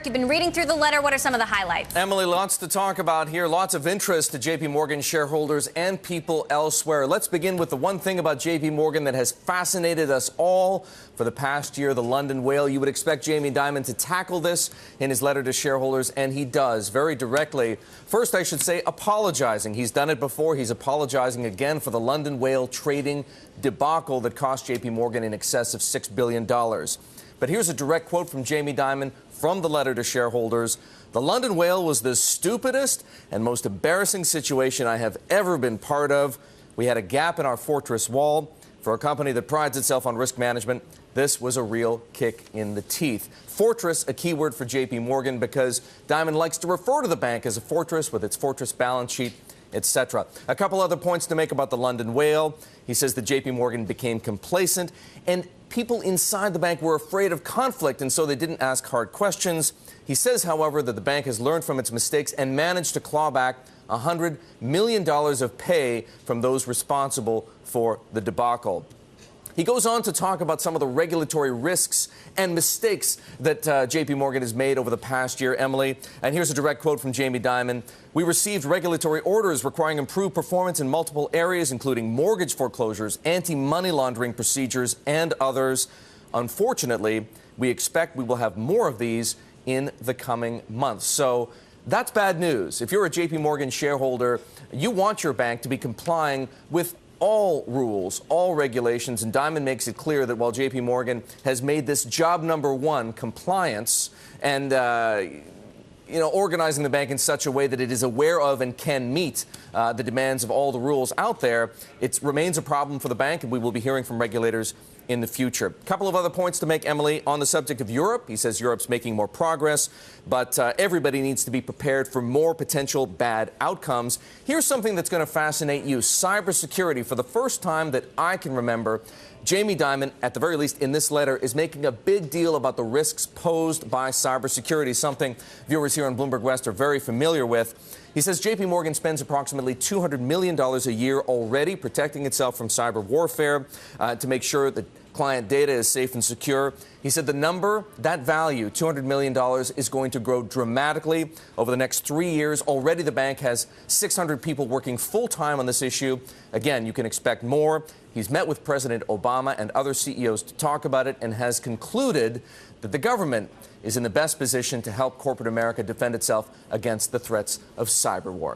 You've been reading through the letter. What are some of the highlights? Emily, lots to talk about here. Lots of interest to J.P. Morgan shareholders and people elsewhere. Let's begin with the one thing about J.P. Morgan that has fascinated us all for the past year, the London whale. You would expect Jamie Dimon to tackle this in his letter to shareholders, and he does very directly. First, I should say, apologizing. He's done it before. He's apologizing again for the London whale trading debacle that cost J.P. Morgan in excess of $6 billion. But here's a direct quote from Jamie Dimon from the letter to shareholders. The London whale was the stupidest and most embarrassing situation I have ever been part of. We had a gap in our fortress wall. For a company that prides itself on risk management, this was a real kick in the teeth. Fortress, a key word for J.P. Morgan because Dimon likes to refer to the bank as a fortress with its fortress balance sheet, etc. A couple other points to make about the London whale. He says that J.P. Morgan became complacent and people inside the bank were afraid of conflict, and so they didn't ask hard questions. He says, however, that the bank has learned from its mistakes and managed to claw back $100 million of pay from those responsible for the debacle. He goes on to talk about some of the regulatory risks and mistakes that J.P. Morgan has made over the past year, Emily. And here's a direct quote from Jamie Dimon. We received regulatory orders requiring improved performance in multiple areas, including mortgage foreclosures, anti-money laundering procedures, and others. Unfortunately, we expect we will have more of these in the coming months. So that's bad news. If you're a J.P. Morgan shareholder, you want your bank to be complying with all rules, all regulations, and Dimon makes it clear that while J.P. Morgan has made this job number one, compliance, and organizing the bank in such a way that it is aware of and can meet the demands of all the rules out there, it remains a problem for the bank, and we will be hearing from regulators in the future. A couple of other points to make, Emily, on the subject of Europe. He says Europe's making more progress, but everybody needs to be prepared for more potential bad outcomes. Here's something that's going to fascinate you. Cybersecurity. For the first time that I can remember, Jamie Dimon, at the very least in this letter, is making a big deal about the risks posed by cybersecurity, something viewers here on Bloomberg West are very familiar with. He says J.P. Morgan spends approximately $200 million a year already protecting itself from cyber warfare to make sure that client data is safe and secure. He said the number, that value, $200 million, is going to grow dramatically over the next 3 years. Already the bank has 600 people working full-time on this issue. Again, you can expect more. He's met with President Obama and other CEOs to talk about it and has concluded that the government is in the best position to help corporate America defend itself against the threats of cyber war.